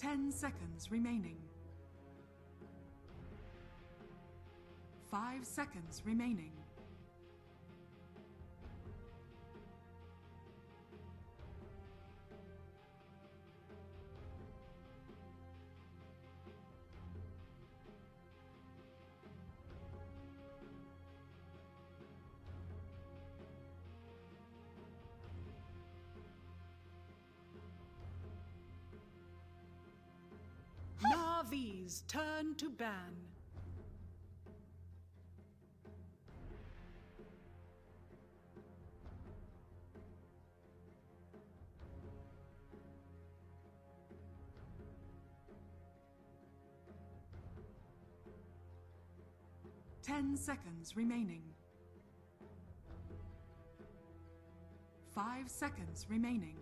10 seconds remaining. 5 seconds remaining. Navi's turn to ban. Ten seconds remaining. 5 seconds remaining.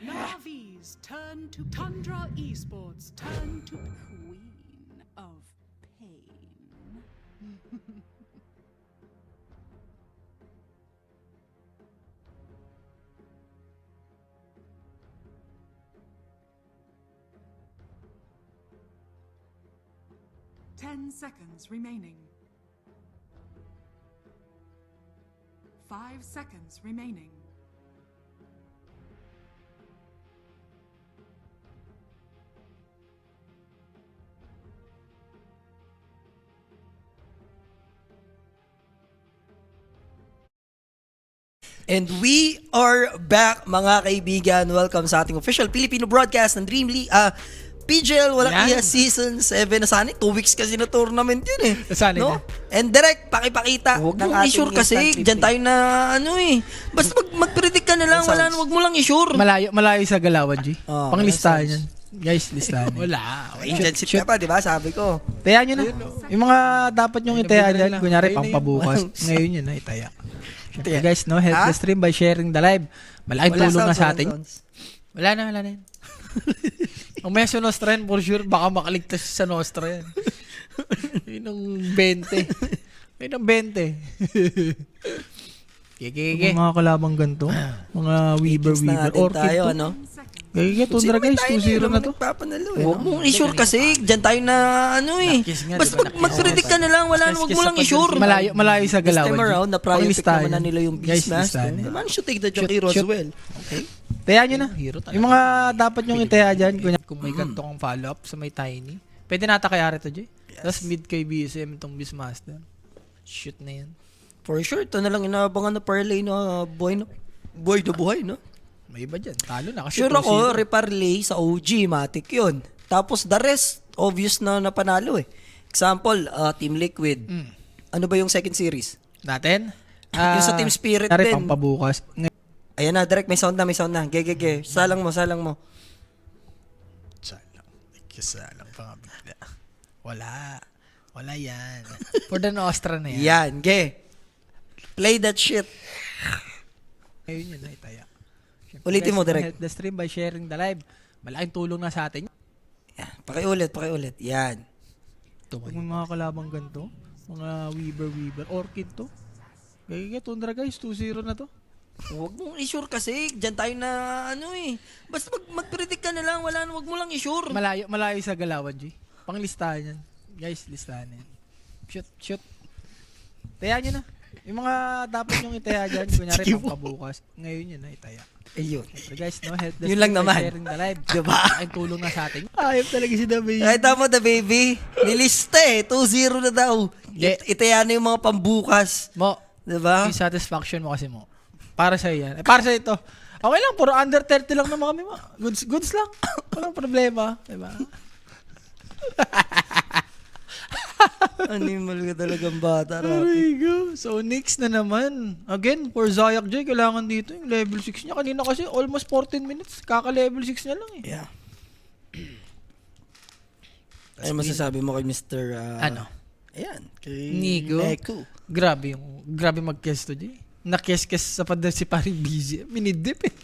Navi's turn to Tundra Esports turn to Queen of Pain. Ten seconds remaining. 5 seconds remaining. And we are back, mga kaibigan. Welcome sa ating official Filipino broadcast ng Dream League. PGL, walang iya Season 7. Nasanay, 2 weeks kasi na tournament yun eh. Nasanay no? na. And direct, pakipakita Huwag ng mong ating i-sure kasi. instant Diyan replay. tayo na Basta mag-predict ka na lang. Wala, wag mo lang i-sure. Malayo sa Galawan, G. Oh, Panglistahan yes, yan. Guys, listahan. Wala. Agency ka pa, di ba? Sabi ko. Taya nyo na. Yung mga dapat nyong itaya dyan, kunyari Ayun na pang yun. pabukas. Ngayon yun na itaya. Syempre, guys, no, help the stream by sharing the live. Malaking Wala tulong na sounds, sa walang atin. sounds. Wala na yan. Ang meso Nostra yan, for sure, baka makaligtas sa Nostra yan. Yun ang 20. Yun ang 20. Kike. Mga kalabang ganito. Mga Weaver, Tips na natin Orchid tayo, to. ano? Kike, Tundra guys, 2-0 na to. Nagpapanalo eh. Huwag mong i-sure kasi. Diyan tayo na Nakis nga, Basta diba? Nakis. mag-predict ka na lang. Wala, wag mo lang i-sure. Malayo sa This Galawan. time around, na-priority Panglistahan naman na yan. nila yung Guys, Beastmaster. listahan yan. Man should take the Jakiro as Shoot. well. Okay? Taya nyo na. Hero talaga. Yung mga dapat nyong itaya dyan, kung may ganito kong follow-up sa may tiny, pwede nata kay Arito, Jay. Tapos mid kay BSM itong Beastmaster. Shoot na yan. For sure, ito na lang inaabangan na parlay na buhay na buhay, no? May iba dyan. Talo na. Kasi Sure ako, reparlay sa OG, matik yun. Tapos the rest, obvious na napanalo eh. Example, Team Liquid. Ano ba yung second series? natin. Yung sa Team Spirit Dari din. pang pabukas. Ayan na, direct, may sound na. Ge. Salang mo. Salang pa nga bigla. Wala yan. For the Nostra na yan. Yan, ge. Play that shit. Ngayon yun na itaya. Ulitin mo, direct. Help the stream by sharing the live. Malaking tulong na sa atin. Yan. Pakiulit. Yan. Huwag may mga kalabang ganito. Mga Weaver. Orchid to. Kaya Tundra guys, 2-0 na to. Huwag mong i-sure kasi. Diyan tayo na Basta mag-predict ka na lang. Wala, wag mo lang i-sure. Malayo sa Galawan, G. Panglistahan yan. Guys, listahan yan. Shoot. Taya nyo na. Yung mga dapat nyong itaya dyan, kunyari pang pabukas. Ngayon yun na itaya. Ayun. So guys, no, help the Yun lang stream by naman. sharing the live. Diba? Malaking tulong na sa atin. Ayop talaga si David. Kahit mo, the baby. Nilista eh. 2-0 na daw. Itaya na yung mga pambukas. Mo, Diba? yung satisfaction mo kasi mo. Para sa yan. Para sa ito. Okay lang, puro under 30 lang naman kami mo. Goods lang. Walang problema. Diba? Animal ka talagang bata, There Rapi. we go. So, next na naman. Again, for Zayak J, kailangan dito yung level 6 niya. Kanina kasi almost 14 minutes. Kaka-level 6 niya lang eh. Yeah. Ano masasabi mo kay Mr. Ano? Ayan, kay Nico. Grabe mag-kesto di. Nakes-kes sa pader si paring busy. Minidip eh.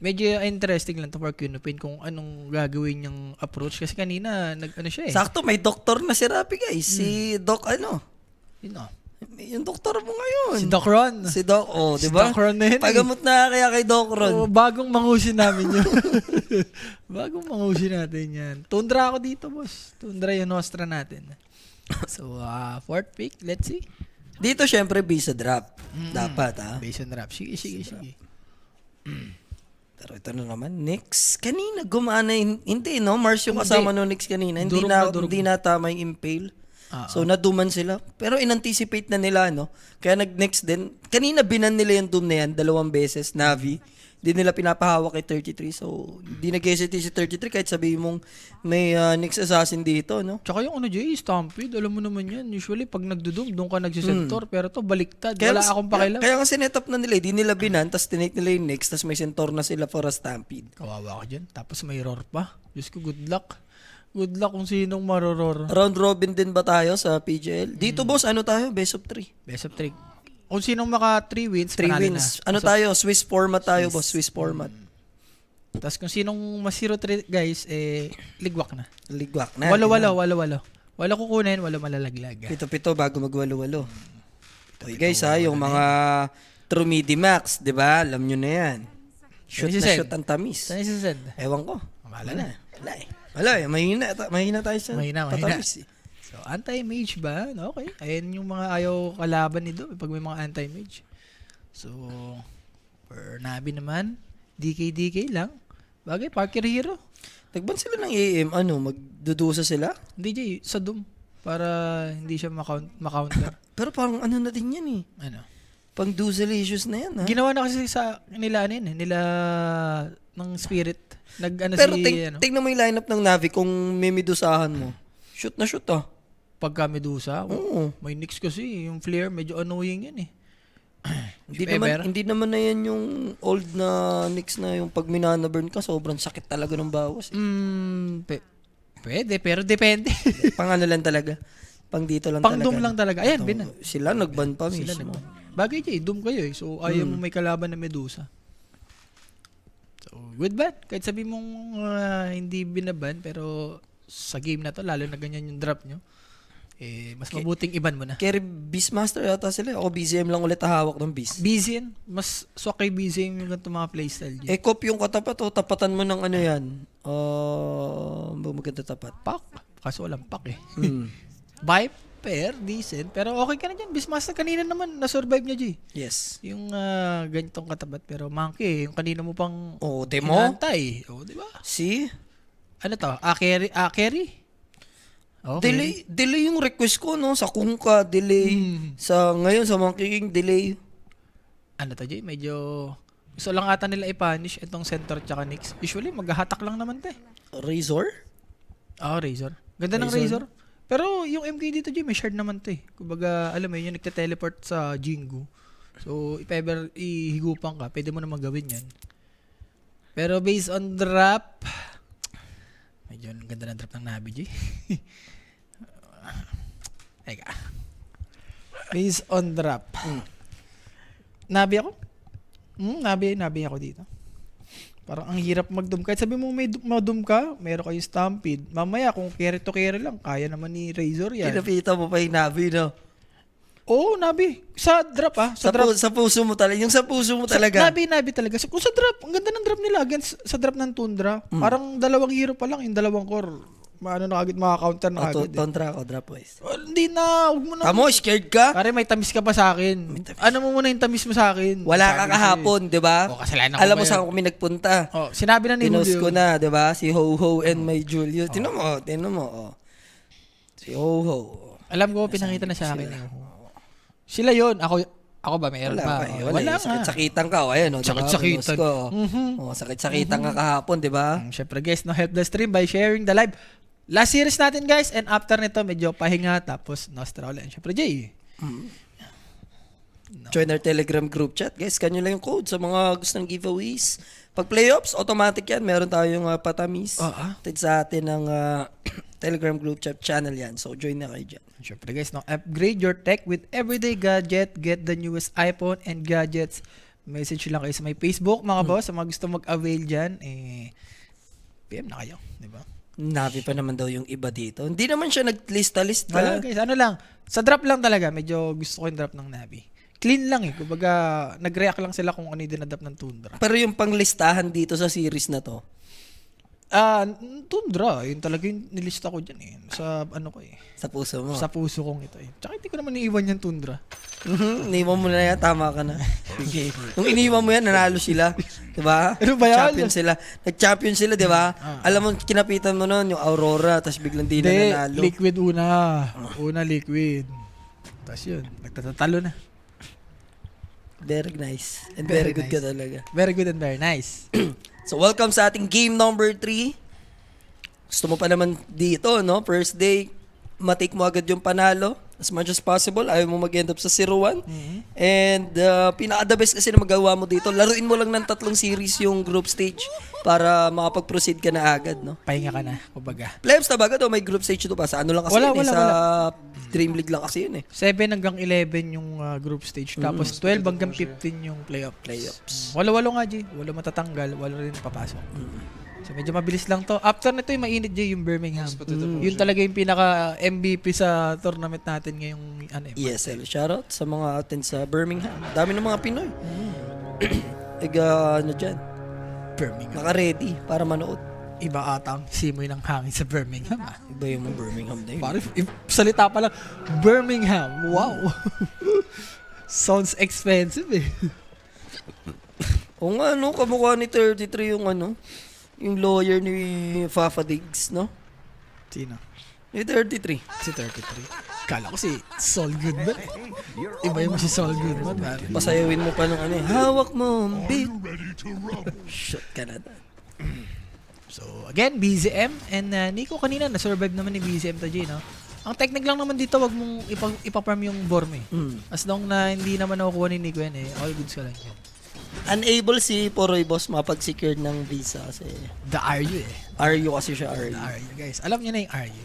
Medyo interesting lang to for Kinupin kung anong gagawin niyang approach. Kasi kanina, nag-ano siya eh. Sakto, may doktor na si Rapi guys. Si Doc Yun o. yung doktor mo ngayon. Si Doc Ron. Si Doc, Si di ba? Doc Ron na yun eh. Pagamot na kaya kay Doc Ron. Oh, bagong mangusin namin yun. Bagong mangusin natin yan. Tundra ako dito, boss. Tundra yung nostra natin. So, fourth pick. Let's see. Dito syempre base sa drop. Dapat Based on rap. Sige. Pero ito na naman, Nix. Kanina gumana, hindi no? Mars yung kasama no Nix kanina. Hindi Durog hindi na tama yung impale. Ah, So naduman sila. Pero in-anticipate na nila, no? Kaya nag-next din. Kanina binan nila yung doom na yan, 2 beses, Navi. Hindi nila pinapahawak kay 33. So, hindi nag-hesitate si 33 kahit sabihin mong may Nix assassin dito, no? Tsaka yung Stampede, alam mo naman yan. Usually, pag nagdudum, doon ka nagsisentor. Pero to baliktad. Wala akong pakialam. Kaya nga sinetap na nila, hindi nila binan, tapos tinake nila yung Nix, tapos may centaur na sila for a stampede. Kawawa ka dyan. Tapos may roar pa. Diyos ko, good luck. Good luck kung sinong maroror. Round robin din ba tayo sa PGL? Dito boss, ano tayo? Best of 3. Best of 3. Kung sinong maka 3 wins, 3 panalo wins. na. Ano tayo? Swiss format tayo, boss. Swiss format. Tapos kung sinong mas 0-3, guys, ligwak na. Ligwak na. Walo. Walo kukunin, walo malalaglag. Pito-pito bago magwalo-walo. Okay guys yung mga True Midi Max, di ba? Alam nyo na yan. Shoot na shoot ang tamis. Saan isasend? Ewan ko. Wala na. Wala mahina tayo sa Mahina. tatamis. So, anti-mage ba? Okay. Ayan yung mga ayaw kalaban nito pag may mga anti-mage. So, for Nabi naman, DK lang. Bagay, Parker Hero. Nagban sila ng AM, magdudusa sila? Hindi, Jay, sa Doom. Para hindi siya ma-counter. Pero parang ano na din yan eh. Ano? Pang Duzelicious na yan ha. Ginawa na kasi sa nila nila ng Spirit. Pero tingnan mo yung lineup ng Navi kung may midusahan mo. Shoot na shoot Pagka Medusa, Oo. may Nyx kasi. Yung flare, medyo annoying yan eh. Hindi naman na yan yung old na Nyx na yung pag minana-burn ka, sobrang sakit talaga ng bawas. Pwede, pero depende. Pang ano lang talaga. Pang dito lang Pang talaga. Doom lang talaga. Ayan, binan. Sila nagban pa Sila mismo. Bagay Jay, Doom kayo eh. So, ayaw mo may kalaban na Medusa. So, good ban. Kahit sabi mong hindi binaban, pero sa game na to, lalo na ganyan yung drop nyo, mas mabuting iban mo na. Carry Beastmaster yata sila. Ako BZM lang ulit hawak ng Beast. Busy yan. Mas swak kay busy yung ganito mga playstyle dyan. Cop yung katapat tapatan mo ng ano yan. Maganda tapat. Pack. Kaso walang pack eh. Hmm. Viper, decent. Pero okay ka na dyan. Beastmaster kanina naman, na-survive niya, G. Yes. Yung ganitong katapat. Pero monkey, yung kanina mo pang demo? hinantay. Di ba? See? Ano to? Carry? Okay. Delay yung request ko, no? Sa Kungka, delay. Ngayon, sa Monkey King, delay. Ano to, Jay? Medyo gusto lang ata nila i-punish itong center tsaka Nyx. Usually, maghahatak lang naman, te. Razor? Razor. Ganda ng Razor. Pero yung MK dito, Jay, may shard naman, te. Kumbaga, alam mo yun, yung nagte-teleport sa Jingu. So, if ever ihigupan ka, pwede mo naman gawin yan. Pero based on drop, medyo ang ganda ng drop ng Nabi, Jay. Teka. Based on drop. Nabi ako? Nabi ako dito. Parang ang hirap mag-doom. Kahit sabi mo may mag-doom ka, meron kayo Stampede. Mamaya kung carry to carry lang, kaya naman ni Razor yan. Pinapita mo pa yung Navi, no? Oo, Nabi. Sa drop Sa puso mo talaga. Yung sa puso mo talaga. Nabi talaga. Kung sa drop, ang ganda ng drop nila against sa drop ng Tundra. Parang 2 hero pa lang, yung 2 core. Maano na agad, maka-counter na agad. Tontra ako, drop wise. Hindi na, huwag mo na. Tamo, scared ka? Pare, may tamis ka pa sa akin. Ano mo muna yung tamis mo sa akin? Wala ka kahapon, di ba? Kasalanan ko Alam ba mo yun? saan kami nagpunta. Sinabi na ni Pinost Julio. ko na, di ba? Si Ho-Ho and my Julio. Tinan mo. Si Ho-Ho. Alam ko, pinangita na sa akin. Sila yon. Ako ba, mayroon pa? Wala nga. Sakit-sakitan ka. Ayan, Sakit-sakitan. Sakit-sakitan ka kahapon, di ba? Siyempre guys, no, help the stream by sharing the live. Last series natin guys, and after nito, medyo pahinga, tapos Nostra ulit. Siyempre, Jay. Join our Telegram group chat. Guys, kanyo lang yung code sa mga gusto ng giveaways. Pag playoffs, automatic yan. Meron tayong patamis. Tid sa atin ng Telegram group chat channel yan. So, join na kayo dyan. Siyempre guys, no, upgrade your tech with everyday gadget. Get the newest iPhone and gadgets. Message lang kayo sa may Facebook, mga boss. Sa mga gusto mag-avail dyan, PM na kayo. Di ba? Navi pa naman daw yung iba dito. Hindi naman siya naglista-lista. Wala guys, ano lang. Sa drop lang talaga. Medyo gusto ko yung drop ng Navi. Clean lang eh. Kumbaga, nag-react lang sila kung ano yung dinadap ng Tundra. Pero yung panglistahan dito sa series na to, Tundra, yun talaga yung nilista ko dyan eh. Sa ano ko eh. sa puso mo. Sa puso kong ito eh. Tsaka hindi ko naman iiwan yung Tundra. Iniwan mo na yan, tama ka na. Nung iniwan mo yan, nanalo sila. Diba? Ano ba yan? Champion sila. Nag-champion sila, diba? Alam mo, kinapitan mo nun, yung Aurora, tapos biglang di na nanalo. Liquid una. Una liquid. Tapos yun, nagtatatalo na. Very nice. And very, good nice. ka talaga. Very good and very nice. So, welcome sa ating game number 3. Gusto mo pa naman dito, no? First day, matik mo agad yung panalo as much as possible. Ayaw mo mag-end up sa 0-1. And pinaka-the best kasi na magawa mo dito, laruin mo lang ng 3 series yung group stage para makapag-proceed ka na agad, no? Pahinga ka na, kumbaga. Playoffs na ba agad o may group stage ito pa? Sa ano lang kasi Wala, yun, wala, sa Dream League lang kasi yun eh. 7 hanggang 11 yung group stage. Tapos 12 hanggang 15 yung playoffs. Walo-walo nga, G. Walo matatanggal, walo rin papasok. So medyo mabilis lang to. After nito yung mainit, G, yung Birmingham. Yun talaga yung pinaka MVP sa tournament natin ngayong ESL. Shoutout sa mga atin sa Birmingham. Dami ng mga Pinoy. Ano dyan? Birmingham. Naka-ready para manood. Iba atang simoy ng hangin sa Birmingham. Iba yung Birmingham na yun. Parang if salita pa lang, Birmingham. Wow. Sounds expensive eh. O nga, no? Kamukha ni 33 yung yung lawyer ni Fafa Diggs, no? Sino? Ni 33. Si 33. Kala ko si Saul Goodman. Iba yung si Saul Goodman. Pasayawin mo pa ng hawak mo, big. Shot ka na. So, again, BZM. And Nico, kanina, na-survive naman ni BZM to, G, no? Ang technique lang naman dito, wag mong ipaparm yung Borm eh. As long na hindi naman nakukuha ni Nico yan eh, all goods ka lang yan. Unable si Poroy Boss mapag-secure ng visa kasi The RU eh. RU kasi siya RU. The RU, guys. Alam niyo na yung RU.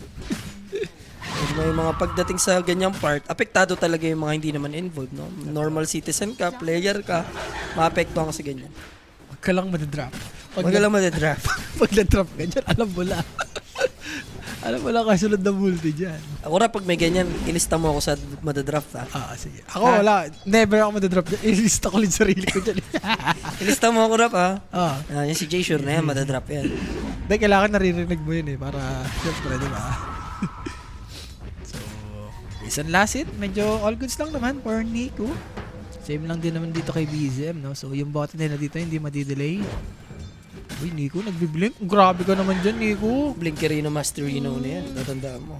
May mga pagdating sa ganyang part, apektado talaga yung mga hindi naman involved, no? Normal citizen ka, player ka, maapektuhan ka sa ganyan. Huwag ka lang madadrop. Huwag ka lang madadraft. Pag na-drop ka dyan, alam mo lang. Alam mo lang kasunod na multi dyan. Ako pag may ganyan, ilista mo ako sa madadraft, ha? Sige. Ako wala. Never ako madadrop dyan. Ilista ko lang sarili ko dyan. Ilista mo ako, Rap, ha? Oo. Yung si Jay sure na yan, madadraft yan. Hindi, kailangan naririnig mo yun eh. Para, syempre, di ba? So, isang last hit. Medyo all goods lang naman for Nico. Same lang din naman dito kay BZM, no? So, yung bot nila dito, hindi madidelay. Uy, Nico, nagbiblink. Grabe ka naman dyan, Nico. Blinkerino, Masterino na yan. Tatandaan mo.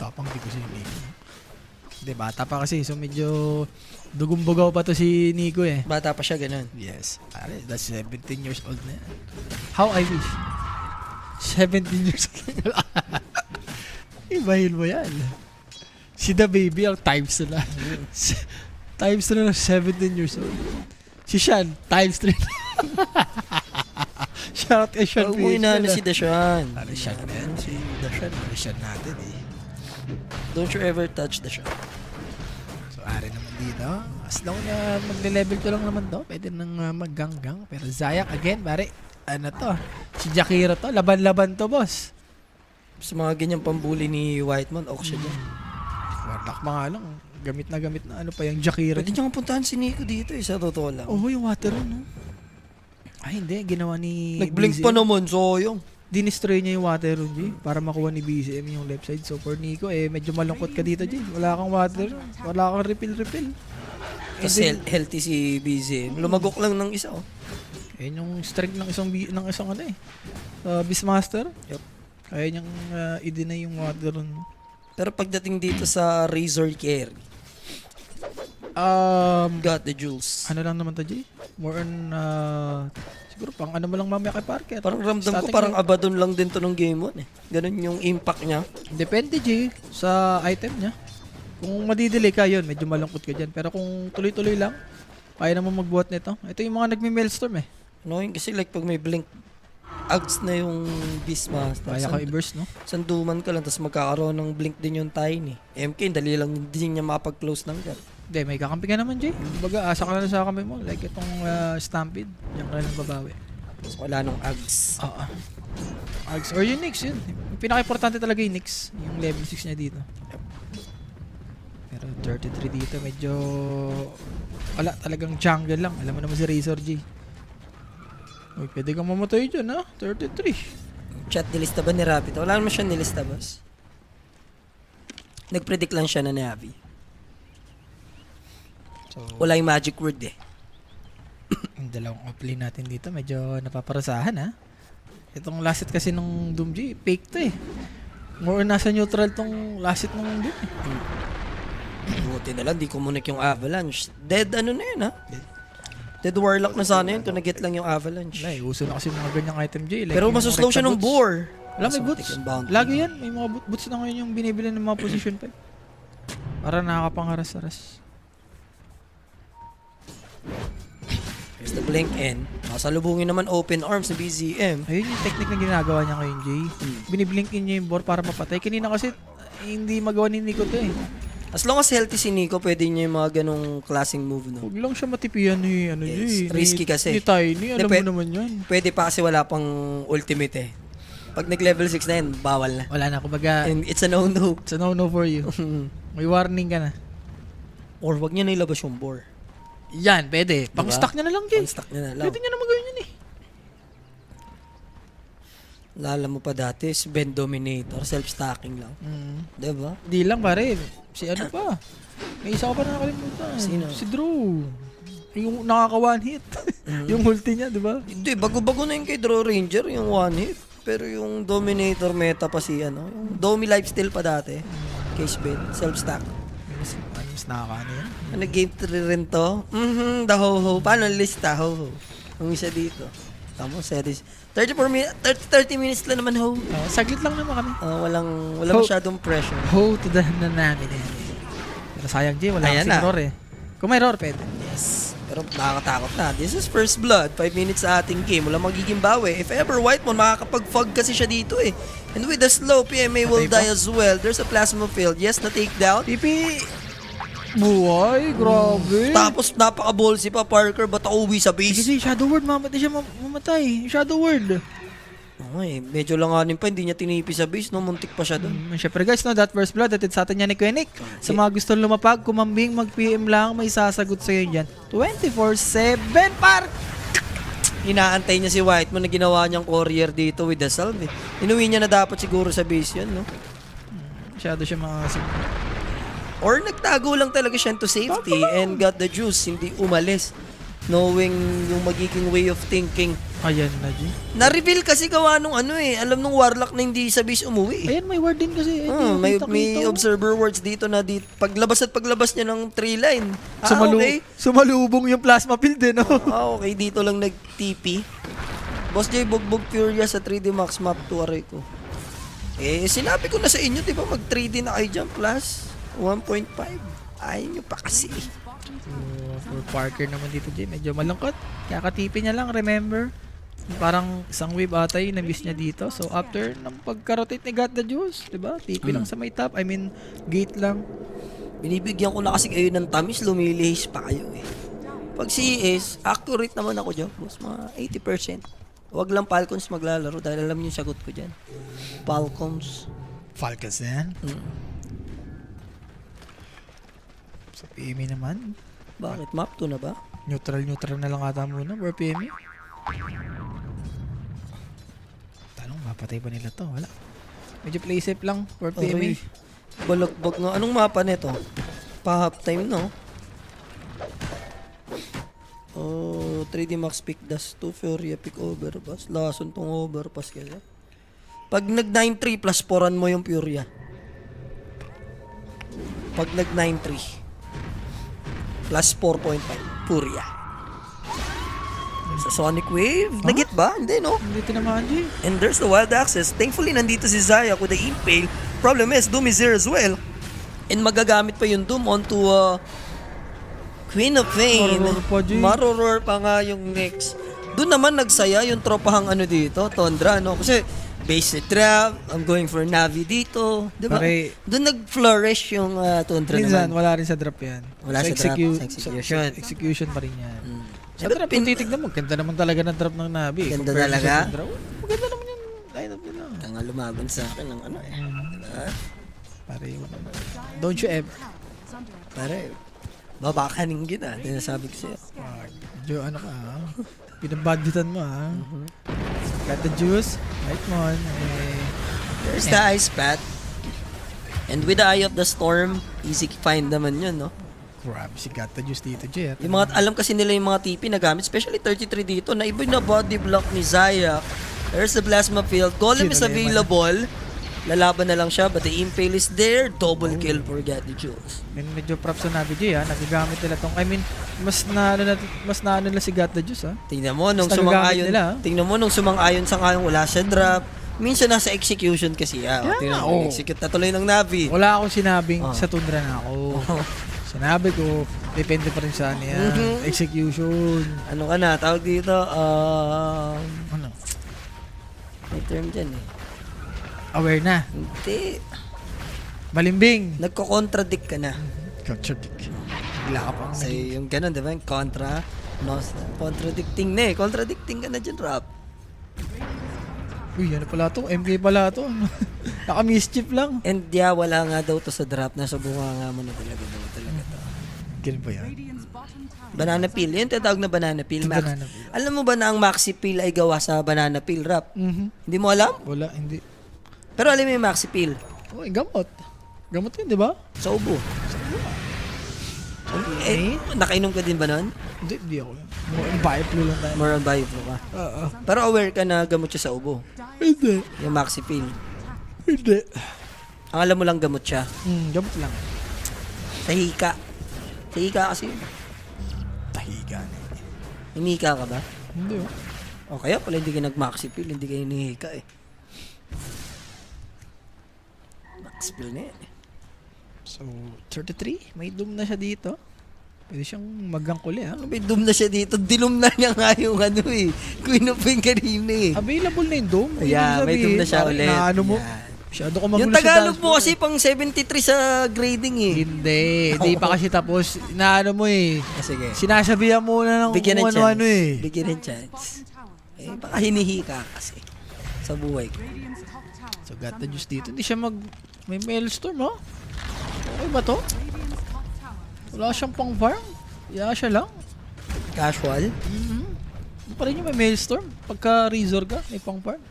Tapang di ko si Nico. Hindi, bata pa kasi. So, medyo dugumbugaw pa to si Nico eh. Bata pa siya, ganun. Yes. That's 17 years old na yan. How I wish. 17 years old. Ibahin mo yan. Si The Baby, ang times na. Times na 17 years old. Si Sean, times 3. Shout kay Sean. Huwag mo inaano si Deshaun. Ano Sean na yan? Si Deshaun. Ano Sean natin eh. Don't you ever touch Deshaun. So, ari naman dito. As long na magle-level ko lang naman to, pwede nang magganggang. Pero Zayak, again, pare, ano to? Si Jakiro to, laban-laban to, boss. Sa mga ganyang pambuli ni Whitemon, okay siya dyan. Warlock mga lang, gamit na ano pa yung Jakiro. Pwede niyang puntahan si Nico dito sa totoo lang. Oh, yung water no? Ay, hindi. Ginawa ni Nag-blink BZM. pa naman, so yung. Dinestroy niya yung water rune, G, para makuha ni BZM yung left side. So, for Nico, medyo malungkot ka dito, G. Wala kang water rune. Wala kang refill. Tapos healthy si BZ. Lumagok lang ng isa, oh. Yan yung strength ng isang Beastmaster. Yup. Kaya niyang i-deny yung water rune. Pero pagdating dito sa Razor Carry, got the jewels. Ano lang naman to, G? More on, siguro pang ano mo lang mamaya kay Parker. Parang ramdam ko Static parang lang. Abaddon lang din to nung game 1 eh. Ganun yung impact niya. Depende, G, sa item niya. Kung madidelay ka yun, medyo malungkot ka dyan. Pero kung tuloy-tuloy lang, Kaya naman magbuhat nito. Ito yung mga nagme-mailstorm eh. Annoying kasi like pag may blink, ags na yung Beastmaster. Kaya ka i-burst, no? Sanduman ka lang, tapos magkakaroon ng blink din yung Tiny. MK, dali lang din niya makapag-close ng gun. Hindi, may kakampi ka naman, Jay. Baga, asa ka na sa kamay mo. Like itong Stampede. Yan ka na lang babawi. Tapos wala nung ags. Oo. Args or yung Nyx, yun. Yung pinaka-importante talaga yung Nyx. Yung level 6 niya dito. Pero 33 dito, medyo... Wala, talagang jungle lang. Alam mo naman si Razor G. Uy, pwede kang mamatay dyan, ha? 33. Chat, nilista ba ni Rapid? Wala naman siya nilista, boss. Nag-predict lang siya na Navi. So, Wala yung magic word eh. yung dalawang offlane natin dito, medyo napaparasahan, ha? Itong last hit kasi nung Doom G, fake to eh. More nasa neutral tong last hit nung Doom eh. Buti na lang, di kumunik yung Avalanche. Dead ano na yun, ha? Dead Warlock na sana yun kung nag-get lang yung Avalanche. Wala, uso na kasi mga ganyang item, J. Like Pero yung masuslow siya Recta ng boots. boar. Wala, may Masuntik boots. yung bounty. Lagi yan. May mga boots na ngayon yung binibili ng mga position 5. Para nakakapangharas-haras. Here's the blink in. Masalubungin naman open arms ni BZM. Ayun yung technique na ginagawa niya ngayon, Jay. Biniblink in niya yung board para mapatay. Kanina kasi hindi magawa ni Nico to eh. As long as healthy si Nico, pwede niya yung mga ganong klaseng move, no? Huwag lang siya matipian ni ano, Yes, Jay. risky kasi. Ni Tiny, alam mo Pwede- naman yan. Pwede pa kasi wala pang ultimate eh. Pag nag-level 6 na yun, bawal na. Wala na, kumbaga, And it's a no-no. it's a no-no for you. May warning ka na. Or wag niya na ilabas yung boar. Yan, pwede. Pang-stack niya na lang, Jay. Pang-stack niya na lang. Pwede niya na magawin yun eh. Lala mo pa dati, si Ben Dominator, self-stacking lang. Diba? Di lang pare. Si ano pa? May isa ka pa na nakalimutan. Sino? Si Drew. Yung nakaka-one hit. Yung ulti niya, di ba? Hindi, bago-bago na yung kay Draw Ranger, yung one hit. Pero yung Dominator meta pa si ano, yung Domi lifesteal pa dati. Case Ben, self-stack. Mas nakaka-ano yan. Ano, game 3 rin to? The ho-ho. Paano lista? Ho-ho. Ang isa dito. Tama, series. 30 minutes lang naman, ho. Saglit lang naman kami. Wala Ho. masyadong pressure. Ho to the na namin eh. Pero sayang, Jay. Wala Ayan kasing na. roar eh. Kung may roar, pwede. Yes. Pero nakakatakot na. This is first blood. 5 minutes sa ating game. Wala magiging bawi. If ever Whitemon, makakapag-fog kasi siya dito eh. And with the slow, PMA will Patay pa. die as well. There's a plasma field. Yes, na takedown. Pipi! Buhay, grabe. Tapos napaka-ballsy pa, Parker. Ba't ako uwi sa Sige, base? Jay, Shadow Word, mamatay siya mamatay. Shadow Word. Okay, medyo langanin pa. Hindi niya tinipi sa base, no? Muntik pa siya doon. Siyempre guys, no, that first blood, atid sa atin yan ni Quenic. Sa mga gustong lumapag, kumambing, mag-PM lang, may sasagot sa'yo dyan. 24/7, par! Inaantay niya si Whitemon na ginawa niyang courier dito with the salve. Inuwi niya na dapat siguro sa base yun, no? Masyado siya mga Or nagtago lang talaga siya to safety and got the juice, hindi umalis. Knowing yung magiging way of thinking. Ayan na, G. Na-reveal kasi gawa nung ano eh. Alam nung Warlock na hindi sa base umuwi. Ayan, may word din kasi. May observer words dito na paglabas niya ng 3 line. Okay. Sumalubong yung plasma field eh, no? Okay, dito lang nag-TP. Boss J, bugbog Furia sa 3D Max Map 2 aray ko. Eh, sinabi ko na sa inyo, di ba? Mag 3D na kayo dyan plus 1.5. Ayaw nyo pa kasi. For Parker naman dito, Jay, medyo malungkot. Kakatipi niya lang, remember? Parang isang wave ata yung na-miss niya dito. So, after ng pagka-rotate ni Got the Juice, diba? TP lang sa may top. I mean, gate lang. Binibigyan ko na kasi kayo ng tamis, lumilihis pa kayo eh. Pag CS, accurate naman ako dyan, boss. Mga 80%. Huwag lang Falcons maglalaro dahil alam niyo yung sagot ko dyan. Falcons. Falcons na yan. Sa PME naman, Bakit? Map 2 na ba? neutral na lang ata muna for PME. Tanong, mapatay ba nila to? Wala. Medyo play safe lang for PME. Aray. Balagbag nga. Anong mapa nito? Pa-half time, no? 3D Max pick das 2 Furia pick overpass. Lason tong overpass kaya. Pag nag 9-3 plus 4an mo yung Furia. Pag nag 9-3 plus 4.5 Furia. Sa Sonic Wave, nag-hit ba? Hindi, no? Hindi tinamaan, G. And there's the wild access. Thankfully, nandito si Zayak with the Impale. Problem is, Doom is here as well. And magagamit pa yung Doom onto Queen of Pain. Maruror pa, G. Maruror pa nga yung next. Doon naman nagsaya yung tropahang ano dito, Tundra, no? Kasi basic trap, I'm going for Navi dito. Di ba? Pare- Doon nag-flourish yung Tundra Minsan, naman. wala rin sa drop yan. Wala sa drop, sa execution. Sa execution pa rin yan. Sa Pero drop, kung titignan mo, ganda naman talaga ng drop ng Navi. Ganda compared talaga? sa drop. Maganda naman yung lineup nila. Tanga lumaban sa akin ng ano eh. Diba? Pare, don't you ever. Pare, babakaning kita. Sinasabi ko sa'yo. Medyo ano ka ha? Pinabadgetan mo ha? Got the juice? Right mo. There's the ice path. And with the eye of the storm, easy find naman yun, no? Grabe si got the juice dito, Jer. Yung mga, alam kasi nila yung mga TP na gamit, especially 33 dito, na iba na body block ni Zaya. There's the plasma field. Golem is available. Lalaban na lang siya, but the impale is there. Double kill for Got the Juice. Medyo props sa Navi J ha. Nagagamit nila tong, I mean, mas na ano na si got the juice ha. Tingnan mo, nung Mas sumang-ayon, nagagamit nila, tingnan mo, nung sumang-ayon sa ngayon, wala siya drop. Minsan nasa execution kasi. Tingnan mo, execute na tuloy ng Navi. Wala akong sinabing sa Tundra na ako. Sinabi ko, depende pa rin sa ano yan. Execution. Ano ka na, tawag dito, Ano? may term dyan eh. Aware na. Hindi. Balimbing. Nagko-contradict ka na. Contradict. Bigla ka pang Kasi yung ganun, di ba? Yung contra, no, contradicting na eh. Contradicting ka na dyan, Rap. Uy, ano pala to? MK pala to. Naka-mischief lang. And yeah, wala nga daw to sa drop. Nasa bunga nga mo na talaga daw talaga to. Ganun ba yan? Radiant's bottom tower. Banana peel. Yun tatawag na banana peel, Yung Max. banana peel. Alam mo ba na ang maxi peel ay gawa sa banana peel, Rap? Mhm. Hindi mo alam? Wala, hindi. Pero alam mo yung maxi peel? Uy, gamot. Gamot yun, di ba? Sa ubo. Eh, nakainom ka din ba nun? Hindi ako yan. More on bioflu lang tayo. More on bioflu ka. Oo. Pero aware ka na gamot siya sa ubo. Hindi. Yung maxi peel. Hindi. Ang alam mo lang gamot siya. Gamot lang. Sa hika. Sa hika kasi. Tahiga na. Hinihika ka ba? Hindi oh. O kaya pala hindi ka nag-maxi peel, hindi ka hinihika eh. Max peel na yan eh. So, 33. May doom na siya dito. Pwede siyang magangkuli ha. Ano ba yung doom na siya dito? Dilum na niya nga yung ano eh. Queen of Pain kanina eh. Available na yung doom. Yeah, may doom na siya ulit. Na ano mo? Yan. Masyado ko magulo Yung sa Tagalog dance mo floor, kasi pang 73 sa grading eh. Hindi. Hindi pa kasi tapos. Inaano mo eh. Sige. Sinasabihan mo na ng Bigyan ng kung chance. ano-ano eh. Bigyan ng chance. Eh, baka hinihika kasi. Sa buhay ko. Radiant's top tower. So, got the juice dito. Hindi siya may maelstrom ha. Okay ba to? Radiant's top tower. Wala siyang pang farm. Yeah, siya lang. Casual. Ano pa rin yung may maelstrom? Pagka Razor ka, may pang farm.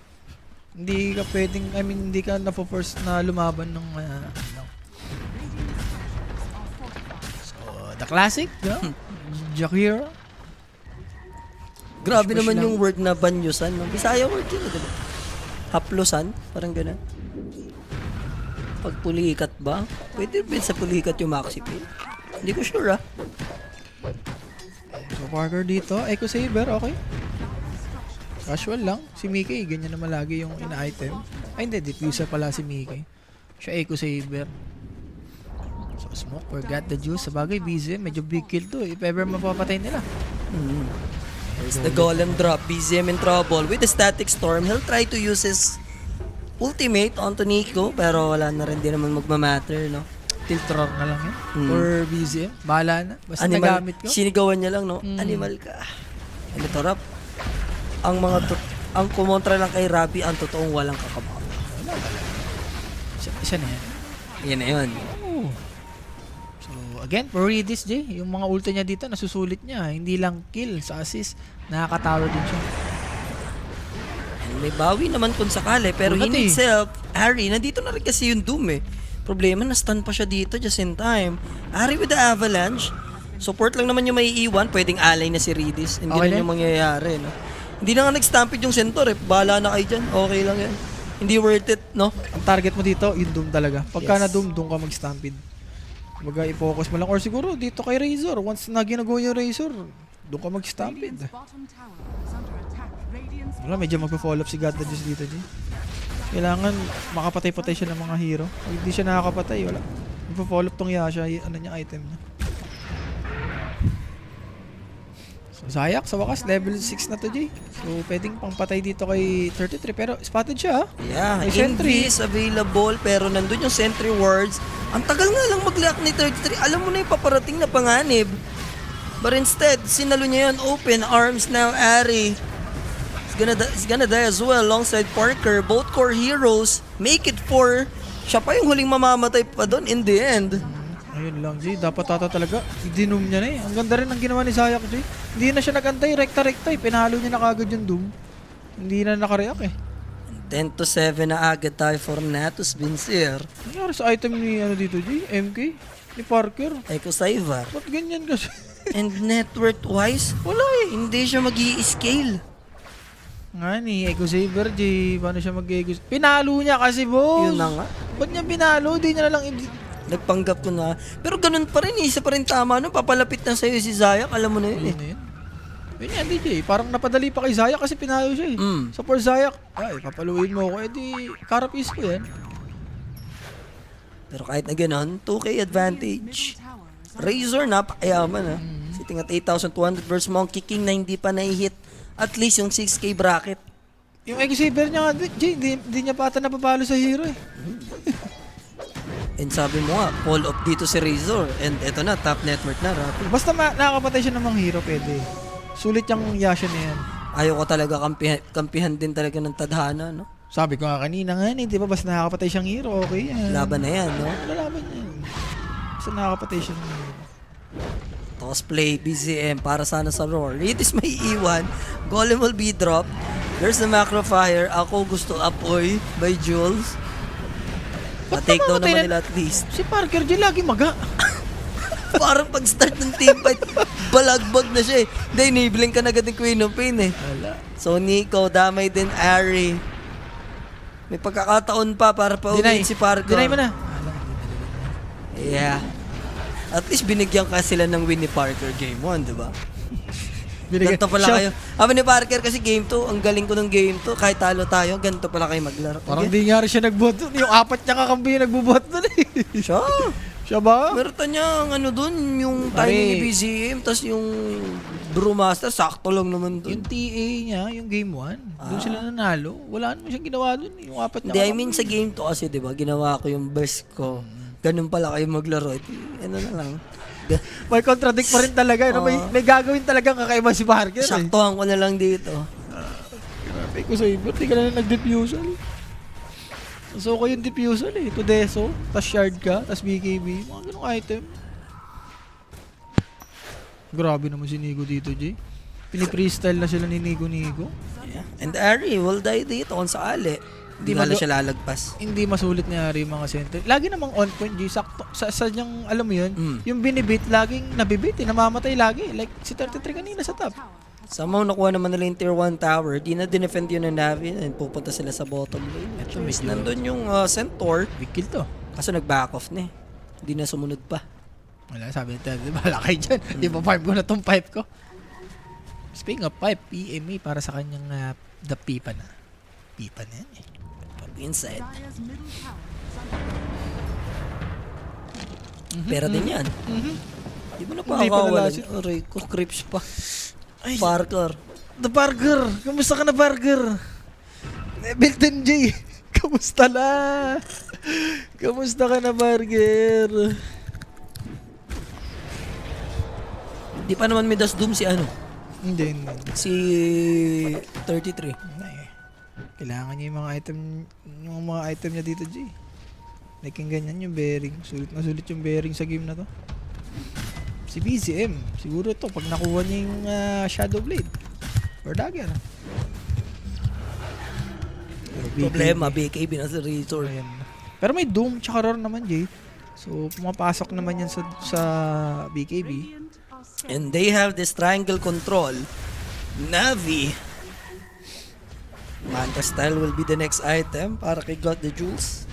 Hindi ka pwedeng, I mean, hindi ka na-force na lumaban ng So, the classic, yeah? Jakira. Grabe Push naman lang. yung word na banyusan. No? Bisaya word yun, diba? Haplusan, parang gano'n. Pagpulikat ba? Pwede rin sa pulikat yung maxi peel. Hindi ko sure ah. So, Parker dito. Echo Saber, okay. Casual lang. Si Mickey, ganyan naman lagi yung ina-item. Ay, hindi. Diffuser pala si Mickey. Siya Echo Saber. So, Smoke, forgot the juice. Sabagay, busy. Medyo big kill to. If ever mapapatay nila. There's the golem drop. BZM in trouble. With the static storm, he'll try to use his ultimate onto Nico. Pero wala na rin din naman magmamatter, no? Tiltroor na lang yan. Or BZM. Bahala na. Basta Animal, nagamit ko. sinigawan niya lang, no? Animal ka. Ano to, Rap? Ang mga ang kumontra lang kay Rabi ang totoong walang kakabaka. Isa na yan. Yan na yun. Oh. So, again, for Redis, J, yung mga ulti niya dito, nasusulit niya. Hindi lang kill sa assist. Nakaka-tower din siya. And may bawi naman kung sakali. Pero Ulat in eh. itself, Harry, nandito na rin kasi yung Doom eh. Problema, na-stun pa siya dito just in time. Harry with the Avalanche. Support lang naman yung may iwan. Pwedeng alay na si Redis. Hindi Okay na na. yung mangyayari, no? Hindi na nga nag-stampede yung Centaur eh. Bahala na kayo dyan. Okay lang yan. Hindi worth it, no? Ang target mo dito, yung Doom talaga. Pagka Yes. na Doom, doon ka mag-stampede. Kumbaga, i-focus mo lang. Or siguro, dito kay Razor. Once na ginagawa yung Razor, doon ka mag-stampede. Radiant's bottom tower is under attack. Radiant's Wala, medyo magpo-follow up si God the Juice dito, G. Kailangan makapatay-patay siya ng mga hero. Pag hindi siya nakakapatay, wala. Magpo-follow up tong Yasha, ano niya, item niya. So, Zayak, sa wakas, level 6 na to, Jay. So, pwedeng pangpatay dito kay 33. Pero, spotted siya, ha? Yeah, May sentry. Invis available pero nandun yung sentry wards. Ang tagal nga lang mag-lock ni 33. Alam mo na yung paparating na panganib. But instead, sinalo niya yun. Open arms now, Ari. He's gonna die as well alongside Parker. Both core heroes make it 4. Siya pa yung huling mamamatay pa doon in the end. Ayun lang, Jay. Dapat tata talaga. Dinom niya na eh. Ang ganda rin ang ginawa ni Zayak, Jay. Hindi na siya nagantay. Rekta-rekta eh. Pinahalo niya na kagad yung Doom. Hindi na nakareact eh. 10-7 na agad tayo for Natus Vincere. Nangyari sa item ni ano dito, Jay? MK? Ni Parker? Echo Saivar. Ba't ganyan kasi? And net worth wise, wala eh. Hindi siya mag-i-scale. Nga ni, Echo Saber, Jay. Paano siya mag-Echo? Pinalo niya kasi, boss. Yun na nga. Ba't niya pinalo? Di niya na lang... Nagpanggap ko na. Pero ganun pa rin, isa pa rin tama. No? Papalapit na sa'yo si Zayak, alam mo na yun eh. Yun na yun. Yun yan, DJ. Parang napadali pa kay Zayak kasi pinalo siya eh. So for Zayak, ay, papaluin mo ako. Eh di, karapis ko yan. Pero kahit na ganun, 2K advantage. Middle tower is Razor, napakayaman ha. Sitting at 8,200 versus Monkey King na hindi pa na-hit. At least yung 6K bracket. Yung Echo Saber niya nga, Jay, hindi niya pa ata napapalo sa hero eh. And sabi mo nga, fall off dito si Razor. And eto na, top network na, Rapi. Basta nakakapatay siya ng mga hero, pwede. Sulit yung Yasha na yan. Ayaw ko talaga kampihan din talaga ng tadhana, no? Sabi ko nga kanina nga, di ba? Basta nakakapatay siyang hero, okay yan. Laban na yan, no? Lalaban yan. Basta nakakapatay siya ng hero. Toss play, BZM, para sana sa Roar. Ritis may iwan. Golem will be dropped. There's the macro fire. Ako gusto apoy by Jules. Pa-take down naman nila at least. Si Parker dyan lagi maga. Parang pag-start ng team fight, balagbag na siya eh. Hindi, enabling ka na agad ng Queen of Pain eh. Wala. So Nico, damay din Ari. May pagkakataon pa para pauwiin si Parker. Deny mo na. Yeah. At least binigyan ka sila ng win ni Parker game 1, di ba? Ganito pala kayo. Sabi ni Parker kasi game 2, ang galing ko ng game 2. Kahit talo tayo, ganito pala kayo maglaro. Parang di nga rin siya nagbuhat dun. Yung 4 niya kakampi yung nagbubuhat dun eh. Siya. Siya ba? Meron niya ang ano dun, yung Pare. timing ni BZM, tas yung Brewmaster, sakto lang naman dun. Yung TA niya, yung game 1, doon sila nanalo. Wala naman siyang ginawa dun. Yung 4 niya Hindi, I mean sa game 2 kasi, di ba, ginawa ko yung best ko. Ganun pala kayo maglaro. Ano na lang. May contradict pa rin talaga. No? May gagawin talagang kakaiba si Parker. Saktohan ko na lang dito. Grabe ko sa iba. Di ka na nag-diffusal. So ko yung diffusal eh. Tudeso, tas shard ka, tas BKB. Mga ganong item. Grabe naman si Nigo dito, Jay. Pini-freestyle na sila ni Nigo. Yeah. And Ari will die dito kung sakali. Hindi Di na ba- siya lalagpas. Hindi masulit na yung mga center. Lagi namang on point, Jay. Sakto. Sa niyang, alam mo yun, yung binibit, laging nabibit eh. Namamatay lagi. Like si 33 kanina sa top. Somehow nakuha naman nila yung tier 1 tower. Di na dinefend yun ng Navi and pupunta sila sa bottom lane. At least nandun yung Centaur. Big kill to. Kaso nag-back off na eh. Hindi na sumunod pa. Wala, sabi nito, di ba, wala kayo dyan. Di ba, farm ko na tong pipe ko. Speaking of pipe, PMA para sa kanyang the pipa na. Pipa na yan eh. Inside. Dire's middle tower is under Pera din yan. Di mo na pa Hindi pa kawalan. nalasit. Aray ko, creeps pa. Ay, Parker. The Burger! Kamusta ka na, Burger? Milton J! Kamusta na? Kamusta ka na, Burger? Di pa naman Midas Doom si ano? Hindi. Si 33. Ay, kailangan niya yung mga item niya dito, J. Like yung ganyan yung bearing. Sulit na sulit yung bearing sa game na to. Si BZM, siguro to pag nakuha niya yung Shadow Blade or Dagger. Pero Problema, BKB na si Razor. Ayan. Pero may Doom tsaka Roar naman, Jay. So, pumapasok naman yan sa BKB. radiant are set. And they have this triangle control. Navi. Manta style will be the next item para kay Got the Juice.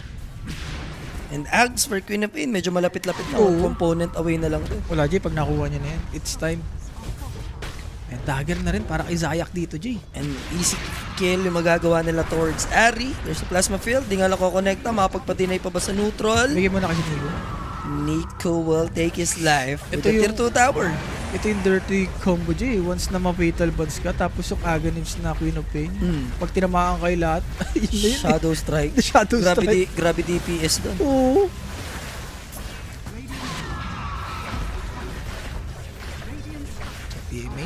And Ags for Queen of Pain, medyo malapit-lapit na. Oo. Component away na lang to. Wala, Jay. Pag nakuha niya na yan, it's time. And Dagger na rin para kay Zayak dito, Jay. And easy kill yung magagawa nila towards Ari. There's a plasma field. Di nga lang kukonekta. Makapagpatinay pa ba sa neutral? Bigyan mo na kasi Nigo. Nico will take his life with Ito the yung- tier 2 tower. Ito yung dirty combo, Jay. Once na ma-fatal buds ka, tapos yung Aghanims na Queen of Pain. Pag tinamaan kayo lahat, yun na yun. Shadow Strike. Shadow Strike. Grabe DPS doon. Oo. PMA?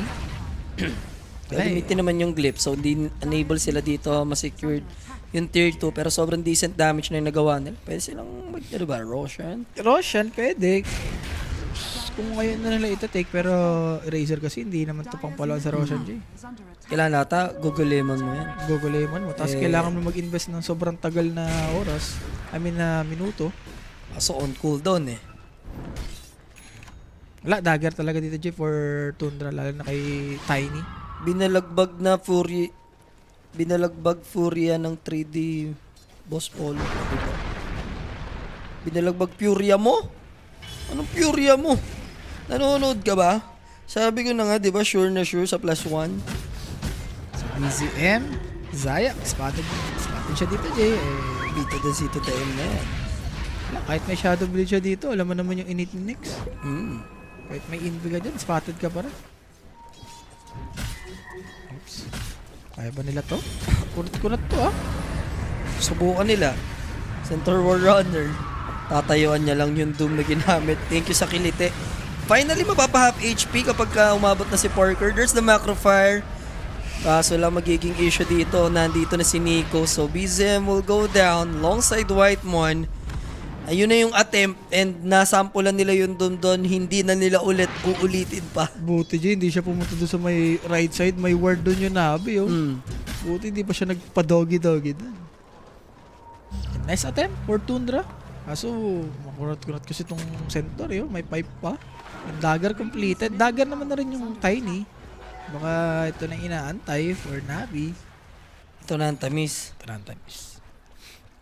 Gagamitin naman yung glyph, so hindi enable sila dito ma-secured yung tier 2, pero sobrang decent damage na yung nagawa nila. Pwede silang ano ba, Roshan? Roshan, pwede. Kung ngayon na nila ito-take, pero Eraser kasi hindi naman ito pang paluan sa Roshan, Jay. Is under attack. Kailangan nata, Google Lemon mo yan. Google Lemon mo. Tapos kailangan mo mag-invest ng sobrang tagal na oras. Na minuto. So on cooldown eh. Wala, dagger talaga dito, Jay, for Tundra, lalo na kay Tiny. Binalagbag Furia ng 3D Boss Polo. Diba? Binalagbag Furia mo? Anong Furia mo? Nanonood ka ba? Sabi ko na nga, di ba, sure na sure sa +1. So, BZM, Zayak, spotted siya dito, Jay. Bita din si Tito M na yan. Kahit may Shadow Blade siya dito, alam mo naman yung init ni Nyx. Kahit may Invi ka dyan, spotted ka pa rin. Oops. Kaya ba nila to? Kunat to, ah. Subukan nila. Center War Runner. Tatayuan niya lang yung Doom na ginamit. Thank you sa kilite. Finally, mapapa-half HP kapag umabot na si Parker. There's the Macro Fire. Kaso lang magiging issue dito. Nandito na si Nico. So, BZM will go down alongside Whitemon. Ayun na yung attempt and nasampulan nila yung Doom doon. Hindi na nila uulitin pa. Buti, Jay, hindi siya pumunta doon sa may right side. May ward doon yung Nabi, oh. Buti hindi pa siya nagpa-doggy-doggy doon. Nice attempt for Tundra. Kaso, makurat-kurat kasi itong center, eh. May pipe pa. Yung dagger completed. Dagger naman na rin yung Tiny. Baka ito na inaantay for Nabi. Ito na ang tamis.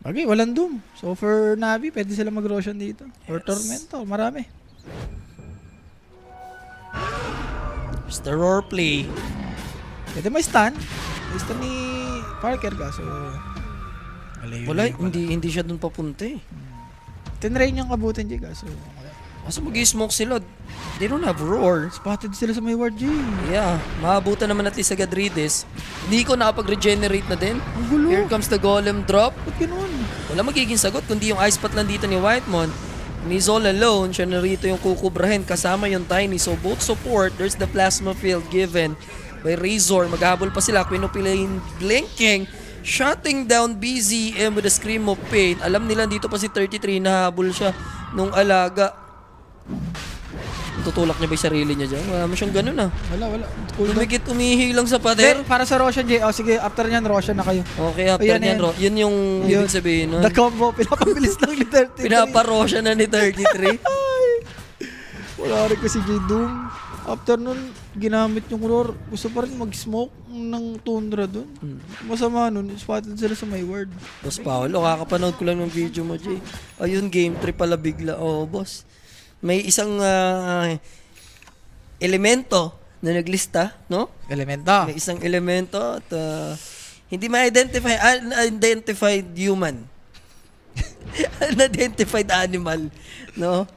Okay, walang Doom. So for Navi, pwede sila mag-Roshan dito. Or Tormentor, marami. Mr. Roleplay. Pwede may stun. May stun ni Parker ka. So, Wala, hindi siya dun papunta eh. tinrain niyang abutin, Jay. So, Kaso mag-smoke sila. They don't have roar. spotted sila sa may ward, Jay. Yeah, maabutan naman at least sa Gadrides. Hindi ko nakapag-regenerate na din. Ang gulo. Here comes the Golem drop. Ba't ganun? Wala magiging sagot kundi yung ice pot lang dito ni Whitemon. And he's all alone. Siya narito yung kukubrahin kasama yung Tiny. So both support. There's the plasma field given by Razor. Maghabol pa sila. Queen of Pain blinking. Shutting down BZM with a scream of pain. Alam nila dito pa si 33 na habol siya nung alaga. Tutulak niya ba yung sarili niya dyan? Wala mo siyang ganun ah. Wala. Cooldown. Tumigit umihi lang sa pader. Para sa Roshan, Jay. Sige, after nyan, Roshan na kayo. Okay, after Ayan, niyan, ayan. yun yung ibig sabihin nun. The combo, pinapabilis lang ni 33. Pinaparosya na ni 33. Wala rin kasi Jay Doom. After nun, ginamit yung roar. Gusto pa rin mag-smoke ng Tundra dun. Masama nun, spotted sila sa may ward. Boss Paolo, kakapanood ko lang ng video mo, Jay. Ayun, game 3 pala bigla. Oh, boss. May isang elemento na naglista, no? Elemento. May isang elemento at hindi ma-identify, unidentified human. Unidentified animal, no?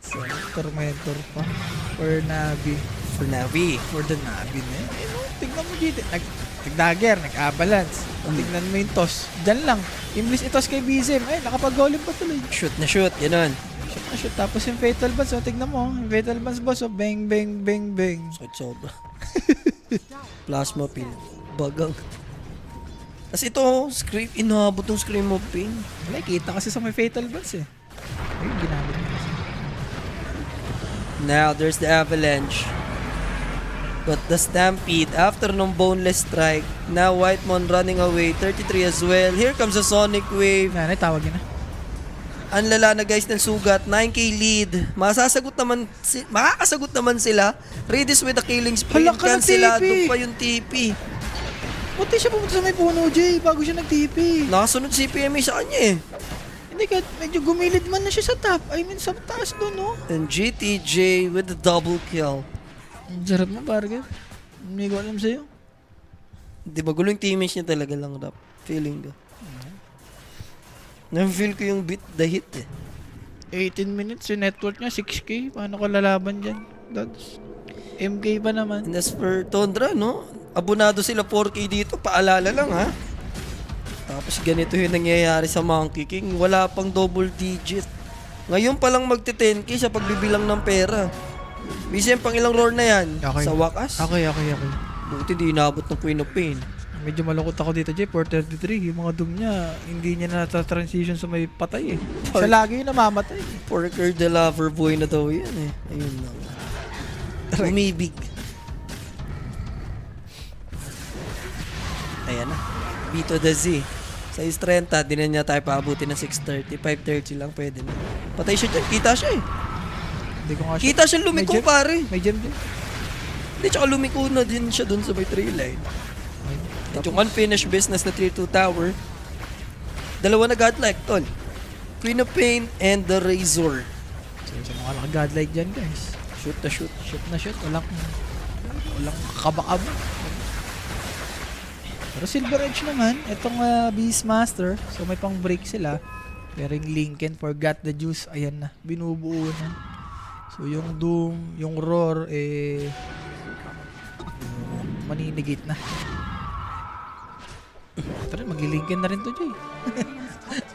So, Tormentor pa. For Navi. For Navi. For the Navi na yun. Tignan mo dito. Nag-dagger, nag-abalance. Tignan mo yung toss. Diyan lang. Imbis itos kay BZM. Ay, nakapag-golem pa tuloy. Shoot na shoot, ganun. Shoot na shoot. Tapos yung Fatal Buns. Oh, tignan mo. Yung Fatal Buns boss. Oh, bang, bang, bang, bang. Sobra. Plasma pin. Bagang. Tapos ito, scream, inaabot ng Scream of Pain. Wala, kita kasi sa may Fatal Buns eh. Ayun, ginamit niya kasi. Now, there's the Avalanche. But the Stampede, after nung boneless strike, now Whitemon running away, 33 as well. Here comes a Sonic Wave. Nanay, tawag yun na. Ang lala na guys ng sugat, 9k lead. Makakasagot naman sila. Redis with the killing spree. Hala ka ng Cancelado TP. pa yung TP. Buti siya pumunta sa may puno, Jay, bago siya nag-TP. Nakasunod si PMA sa kanya eh. Hindi ka, medyo gumilid man na siya sa top. I mean, sa taas doon, no? And GTJ with the double kill. Ang sarap mo, Parker. Hindi ko alam sa'yo. Di ba gulong teammates niya talaga lang rap. Feeling ko. Na-feel ko yung beat the hit eh. 18 minutes, yung network niya, 6K. Paano ka lalaban dyan? Dads? MK pa naman. And as for Tundra, no? Abonado sila 4K dito. Paalala lang, ha? Tapos ganito yung nangyayari sa Monkey King. Wala pang double digit. Ngayon pa lang magte-10K sa pagbibilang ng pera. Minsan pang ilang roar na yan. Okay. Sa wakas. Okay. Buti di inabot ng Queen of Pain. Medyo malungkot ako dito, Jay. 433. Yung mga doom niya, hindi niya nata-transition sa may patay eh. Siya lagi yung namamatay. Porker the Lover Boy na daw yan eh. Ayun lang. Umibig. Ayan na. B to the Z. Sa 30, di na niya tayo paabuti ng 630. 530 lang pwede na. Patay siya dyan. Kita siya eh. Hindi ko nga siya. Kita siya lumiko May gem? pare. May gem din. Hindi, tsaka lumiko na din siya dun sa may tree line. At yung unfinished business na tier 2 tower, dalawa na godlike, tol. Queen of Pain and the Razor. So, sa mga naka-godlike dyan, guys. Shoot na shoot. Shoot na shoot. Walang kabakaba. Pero Silver Edge naman, itong Beastmaster, so may pang break sila. Pero yung Lincoln, forgot the juice, ayan na, binubuo na. So yung Doom, yung Roar, maninigit na. Tara, magli-Lincoln na rin to, Jay.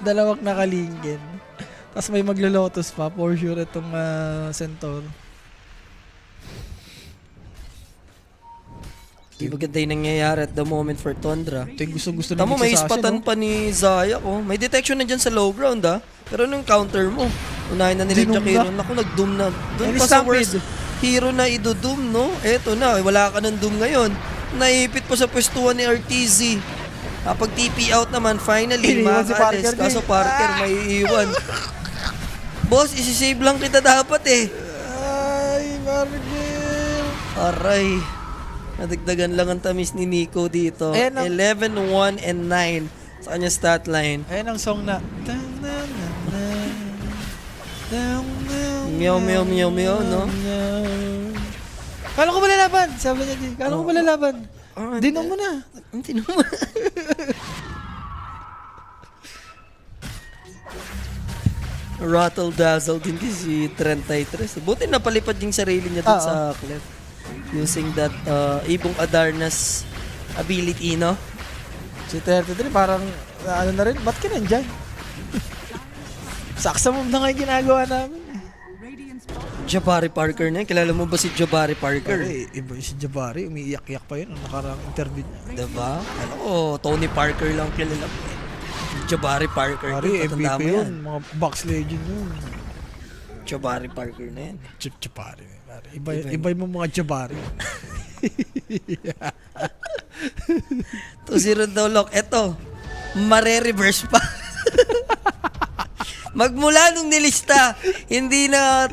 Dalawak naka-Lincoln. Tapos may maglo-Lotus pa, for sure, itong Centaur. Di maganda yung nangyayari at the moment for Tundra. Ito yung gustong-gusto ng Tamo, may Assassin, ispatan no? pa ni Zaya ko. May detection na dyan sa low ground, ha? Pero anong counter mo? Unahin na nila yung Dinumba. Jakiro. Naku, nag-doom na. Doon Any pa sa Stampede. worst hero na ido-doom, no? Eto na, wala ka ng doom ngayon. Naipit pa sa pwestuhan ni RTZ. Kapag TP out naman, finally, Iniwan si makaalis. Parker, Kaso Jay. Parker, may iiwan. Boss, isisave lang kita dapat eh. Ay, Margil! Aray. Nadagdagan lang ang tamis ni Nico dito. Ayan ang- 11, 1, and 9 sa kanyang stat line. Ayan ang song na... Meow, meow, meow, meow, no? Kala ko malalaban! Sabi niya, Di. Kala ko malalaban. Ah, Dinom mo na. Hindi naman. Rattle dazzle din si 33. Buti napalipad yung sarili niya dun Oo. sa cliff. Using that Ibong Adarnas ability, no? Si 33 parang ano na rin, ba't ka nandyan? Saksa mo na nga yung ginagawa namin. Radiant's bottom Jabari Parker na yun. Kilala mo ba si Jabari Parker? Pare, iba si Jabari, umiiyak-iyak pa yun ang nakarang interview niya. Diba? Ano ko, Tony Parker lang kilala mo. Jabari Parker. Pare, tatanda MVP mo yun, mga box legend yun. Jabari Parker na yan. Jabari. Pare. Iba yung mga Jabari. 2-0 daw, Lok. Eto, mare-reverse pa. Magmula nung nilista, hindi na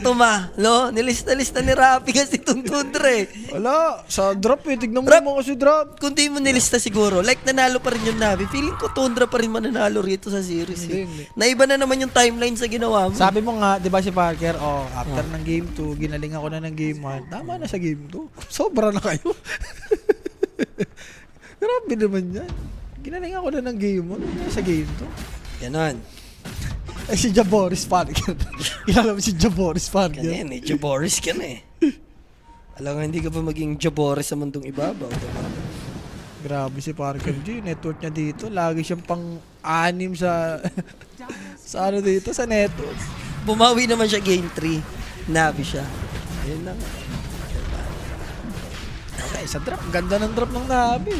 no? Nilista-lista ni Rapi kasi itong Tundra eh. Wala, sa drop eh. Tignan mo Drop. naman kasi drop. Kung di mo nilista siguro, like nanalo pa rin yung Navi. Feeling ko Tundra pa rin mananalo rito sa series eh. Hindi. Naiba na naman yung timeline sa ginawa mo. Sabi mo nga, di ba si Parker, after ng game 2, ginaling ako na ng game 1. Tama na sa game 2. Sobra na kayo. Grabe naman yan. Ginaling ako na ng game 1. Sa game 2. Ganon. Eh, si Jaboris Parker. Kilala mo si Jaboris Parker. Ganyan eh, Jaboris ka na eh. Alam nga, hindi ka pa maging Jaboris sa mundong ibabaw. Diba? Grabe si Parker G. Network niya dito. Lagi siyang pang-anim sa... sa ano dito, sa network. Bumawi naman siya game 3. Navi siya. Ayun lang. Ay, sa drop. Ganda ng drop ng Nabi.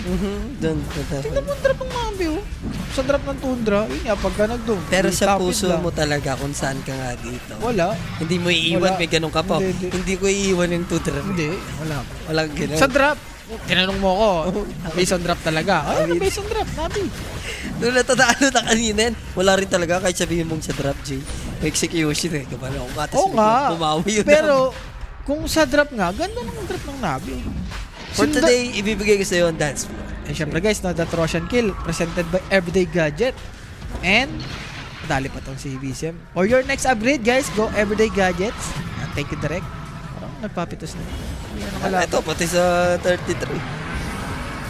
Doon. Tingnan mo ang drop ng Nabi, oh. Sa drop ng Tundra, yun nga, pagka nag-doom. Pero sa Tapid puso lang. mo talaga kung saan ka nga dito. Wala. Hindi mo iiwan, Wala. may ganun ka pa. Hindi. Hindi ko iiwan yung Tundra. Hindi, wala. Walang ganun. Sa drop, tinanong mo ko, based on drop talaga. Ano based on drop, Nabi? Doon natatalo na kanina yan. Wala rin talaga kahit sabihin mong sa drop, Jay. May execution eh. Kapala ako matas. Oo nga. Bumawi yun. Pero, kung sa drop nga, ganda ng drop ng Nabi. For today, ibibigay ko sa iyo ang dance floor. And syempre guys, no, that Russian Kill presented by Everyday Gadget. And dali pa tong si BCM. For your next upgrade guys, go Everyday Gadgets. And take it direct. Parang nagpapitos na. Ito, pati sa 33.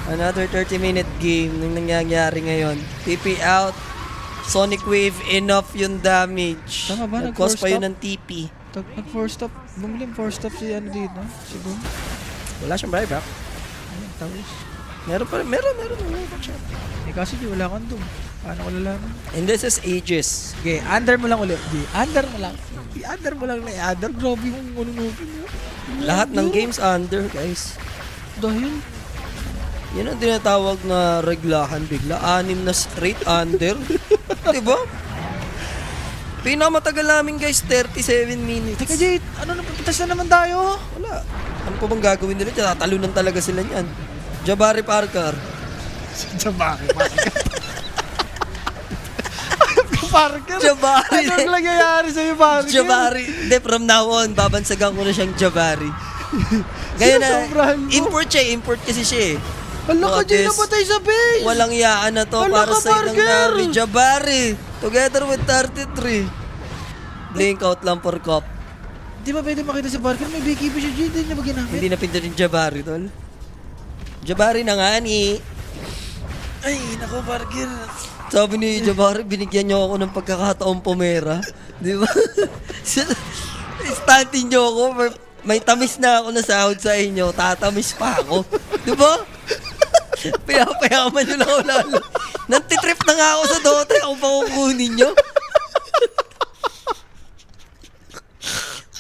Another 30-minute game nung nangyayari ngayon. TP out. Sonic Wave, enough yung damage. Tama ba? Nag-cause Nag-force pa yun stop? ng TP. Nag-4 stop. Bumili 4 stop si ano dito. Si Boom. Wala siyang buyback. Ayun, tapos. Meron pa, meron buyback siya. Eh kasi di wala kang doom. Paano ko lalaman? And this is ages. Okay, under mo lang ulit. Under mo lang. I-under mo lang na under. Grabe yung ununugin mo. Lahat ng games under, guys. Dahil, Yan ang tinatawag na reglahan bigla. 6 na straight under. Diba? Pinakamatagal namin guys, 37 minutes. teka Jade, ano na, papitas na naman tayo? Wala. Ano pa bang gagawin nila? Tatalunan talaga sila niyan. Jabari Parker. Si Jabari Parker. Jabari. Anong nangyayari sa'yo, Parker? Jabari. Hindi, from now on, babansagan ko na siyang Jabari. Ngayon na, Sinasobrahan mo. import siya. Import kasi siya eh. Hala ka, Jade, Notice. napatay sa base. Walang yaan na to Hala para ka, sa ng Parker. Navi. Jabari. Together with 33. Blink out lang for cop. Di ba pwede makita si Parker? May BKB siya, Jade. Hindi niya ba ginamit? Hindi na pindutin Jabari, tol. Jabari na nga ni. Ay, nako, Parker. Sabi ni Jabari, binigyan niyo ako ng pagkakataong pumera. Di ba? Stuntin niyo ako. May tamis na ako na sahod sa inyo. Tatamis pa ako. Di ba? Payapayaman niyo lang ako lalo. Nantitrip na nga ako sa Dota. Ako pa kukunin niyo.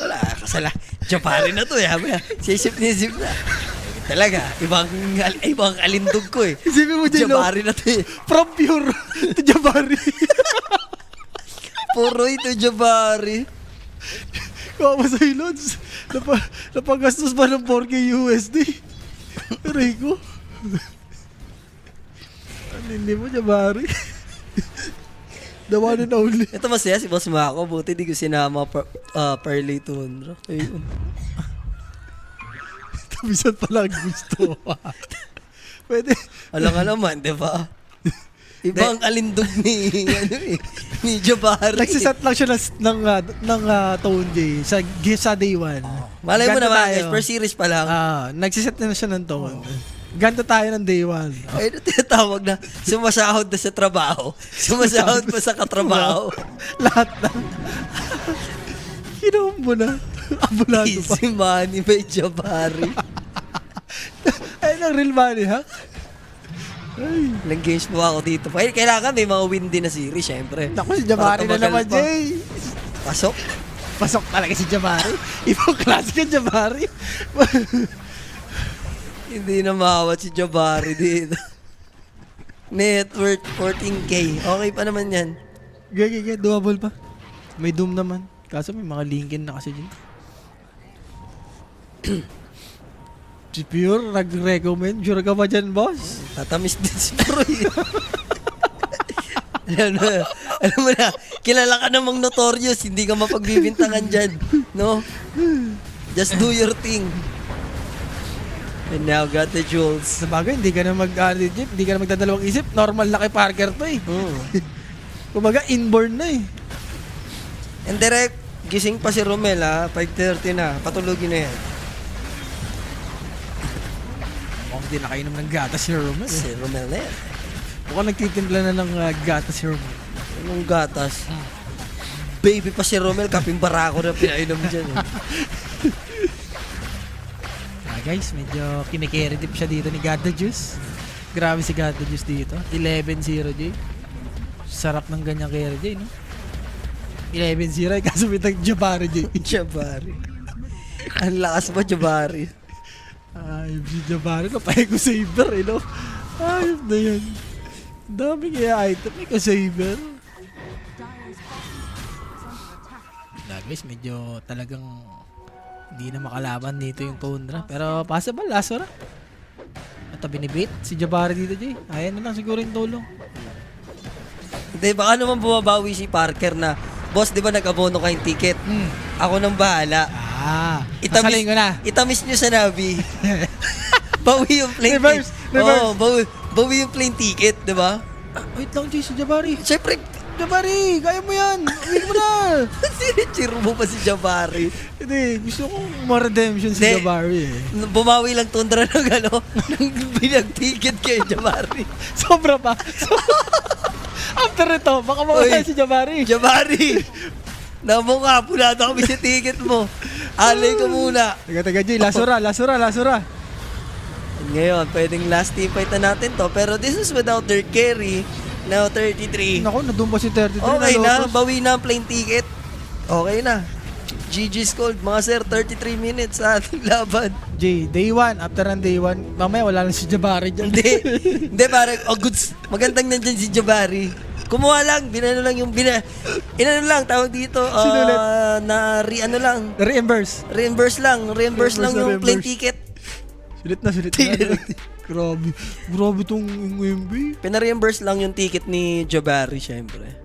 Wala, kasala. Jabari na to eh. Sisip na. Talaga, ibang alindog ko eh. Isipin mo, Jade, Jabari na to eh. from pure to Jabari. Puro ito Jabari. Kawa sa Lods. Napagastos ba ng 4K USD? Aray ko. Ano hindi mo, Jabari? The one and only. Ito masaya si Boss Mako. Buti di ko sinama Parley Tundra. Ayun. Tabisan pala ang gusto. Pwede. Alam nga naman, di ba? Ibang alindog ni, ni Jabari. Nagsiset lang siya ng tone J sa day 1. Malay mo naman, guys, per series pa lang. Nagsiset na siya ng tone. Ganto tayo ng day 1. Ay, tinatawag na sumasahod na sa trabaho. Sumasahod pa sa katrabaho. Lahat na. Kinuha mo na. Abulado pa. Easy money by Jabari. Ay, ng real money, ha? Ay. Ilang games mo ako dito. Kailangan may mga win din na series, syempre. Naku, si Jabari na Para naman, tumagal pa. Jay. Pasok. Pasok talaga si Jabari. Ibang klase ka, Jabari. Hindi na maawat si Jabari dito. Net worth 14K. Okay pa naman yan. Gaya, doable pa. May Doom naman. Kaso may mga Lincoln na kasi dyan. Si Pure, nag-recommend. Sure ka ba dyan, boss? Tatamis din si Proy. alam mo na, kilala ka namang notorious. Hindi ka mapagbibintangan dyan. No? Just do your thing. And now got the jewels. Sa bagay, hindi ka na hindi ka na magdadalawang isip. Normal na kay Parker to eh. Kumbaga, inborn na eh. And direct, gising pa si Romel ha. 5:30 na. Patulogin na yan. Mukhang di nakainom ng gatas si Romel. Si Romel na yan. Mukhang nagtitimpla na ng gatas si Romel. Anong gatas? Baby pa si Romel. Kaping barako na pinainom dyan. Guys, medyo kinikere tip siya dito ni God the Juice. Grabe si God the Juice dito. 11-0, Jay. Sarap ng ganyang carry, Jay, no? 11-0, kaso may Jabari, Jay. Jabari. Ang lakas ba, Jabari? Ay, si Jabari, napay ko saver, no? Ayos na yan. Dami kaya item, may saver. Guys, medyo talagang hindi na makalaban dito yung Tundra. Pero possible, Lasora. At binibait si Jabari dito, Jay. Ayan na lang siguro yung tulong. Hindi, baka naman bumabawi si Parker na, boss, di ba nag-abono kayong ticket? Ako nang bahala. Sasalin ko na. Itamis nyo sa Navi. Bawi yung plane Reverse, ticket. reverse. Oo, bawi yung plane ticket, di ba? Wait lang, Jay, si Jabari. Siyempre, Jabari, kaya mo yan. Uwin mo na. sinechiro mo pa si Jabari. Hindi, gusto kong ma-redemption si Hindi. Jabari eh. Bumawi lang Tundra ng ng binag-ticket kay Jabari. Sobra pa. After ito, baka mawala Uy. si Jabari. Jabari! Namukha, punado kami sa ticket mo. Alay ka muna. Teka, Jay, lasura. Ngayon, pwedeng last team fight na natin to. Pero this is without their carry. Now 33. Naku, nadumba si 33 Okay na na, Lotus. bawi na ang plane ticket. Okay na. GG's called. Mga sir, 33 minutes sa ating laban. Jay, day 1. After ng day 1, mamaya wala na si Jabari dyan. Hindi. Hindi, parang, oh goods. Magandang nandyan si Jabari. Kumuha lang, inano lang, tawag dito, Sinulit. ano lang, Reimburse. reimburse lang yung plane Reimburse. ticket. Sulit na. Grabe. Grabe tong MB. Pina-reimburse lang yung ticket ni Jabari, syempre.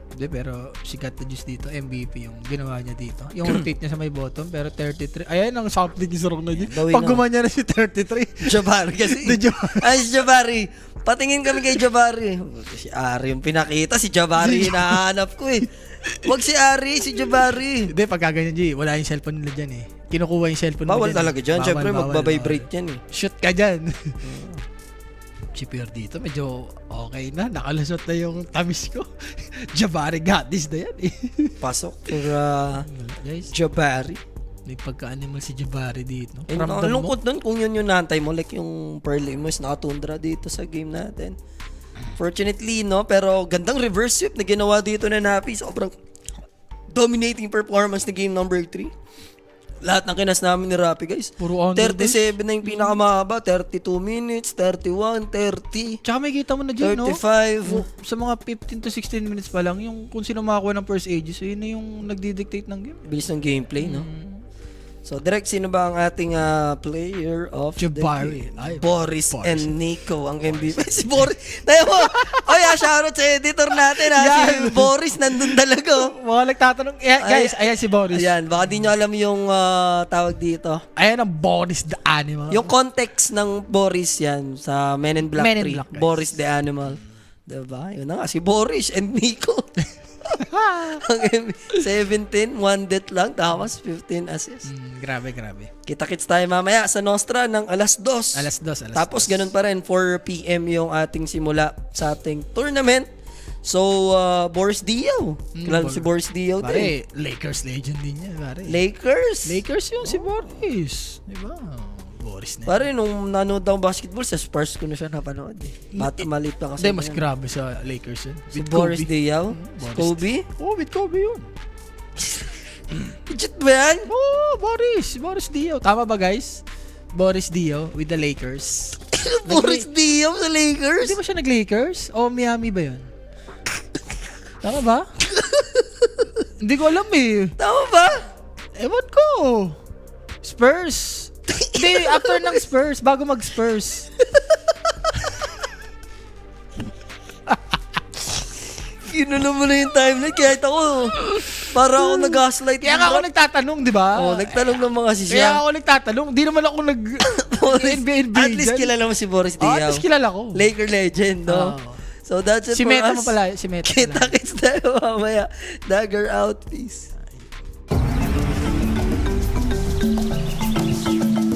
Hindi, pero sikat na juice dito. MVP yung ginawa niya dito. Yung rotate niya sa may bottom, pero 33. Ayan ang something yung sarong na niya. Gawin Pag na. gumanya na si 33. Jabari kasi. The Jabari. Ay, si Jabari. Patingin kami kay Jabari. Si Ari yung pinakita, si Jabari yung nahanap ko eh. Wag si Ari, si Jabari. Hindi, pag kaganyan, G, wala yung cellphone nila dyan eh. Kinukuha yung cellphone Bawal nila talaga dyan. Siyempre, magbabibrate yan eh. Shoot ka dyan. Si Pierre dito, medyo okay na. Nakalusot na yung tamis ko. Jabari got this na yan eh. Pasok for Guys, Jabari. may pagka-animal si Jabari dito. And ang Ramdam mo. lungkot nun kung yun yung nantay mo. Like yung Pearl Amos nakatundra dito sa game natin. Fortunately, no? Pero gandang reverse sweep na ginawa dito na Napi. Sobrang dominating performance ni game number 3. Lahat ng kinas namin ni Rapi, guys. Puro under, 37 na yung pinakamahaba. 32 minutes, 31, 30, Tsaka may kita mo na dyan, no? 35. Sa mga 15 to 16 minutes pa lang, yung kung sino makakuha ng first ages, so yun na yung nagdi-dictate ng game. Bilis ng gameplay, no? So, direct, sino ba ang ating player of Jabari. the game? Ay, Boris Boris. and Nico, ang MVP. Si Boris. Tayo mo. Oy, shoutout sa editor natin, ha? Si Boris, nandun talaga. Mga nagtatanong, guys, ayan si Boris. Ayan, baka di nyo alam yung tawag dito. Ayan ang Boris the Animal. Yung context ng Boris yan sa Men in Black Men in 3. Black, guys. Boris the Animal. Diba? Yun na nga, si Boris and Nico. Ang 17, 1 death lang, tapos 15 assists. Grabe. Kita-kits tayo mamaya sa Nostra ng alas 2. Alas 2. Tapos ganun pa rin, 4 PM yung ating simula sa ating tournament. So, Boris Dio. Kilala mo si Boris Dio? Pare, Lakers legend din niya, pare. Lakers. Lakers yun si Boris. Diba? Boris na. Pare, nung nanood ako basketball, sa Spurs ko na siya napanood eh. Malit pa kasi. Hindi, mas grabe sa Lakers yun. Si With Boris Kobe. Dio? Boris. Kobe? Oh, with Kobe yun. Legit ba yan? Oh, Boris Dio. Tama ba, guys? Boris Dio with the Lakers. Boris Dio sa Lakers? Hindi ba siya nag-Lakers? O Miami ba yun? Tama ba? Hindi ko alam eh. Tama ba? Ewan ko. Spurs. Hindi, after ng Spurs, bago mag-Spurs. Ginulo mo na yung timeline, kahit ako, para ako nag-gaslight. Kaya nga ako nagtatanong, di ba? Oh, nagtanong ng mga Kaya sisya. ako nagtatanong. Di naman ako NBA At least dyan. kilala mo si Boris Dio. At least kilala ko. Laker legend, no? Oo. So that's it Si for Meta us. mo pala. Si Meta pala. Kita-kits tayo mamaya. Dagger out, peace.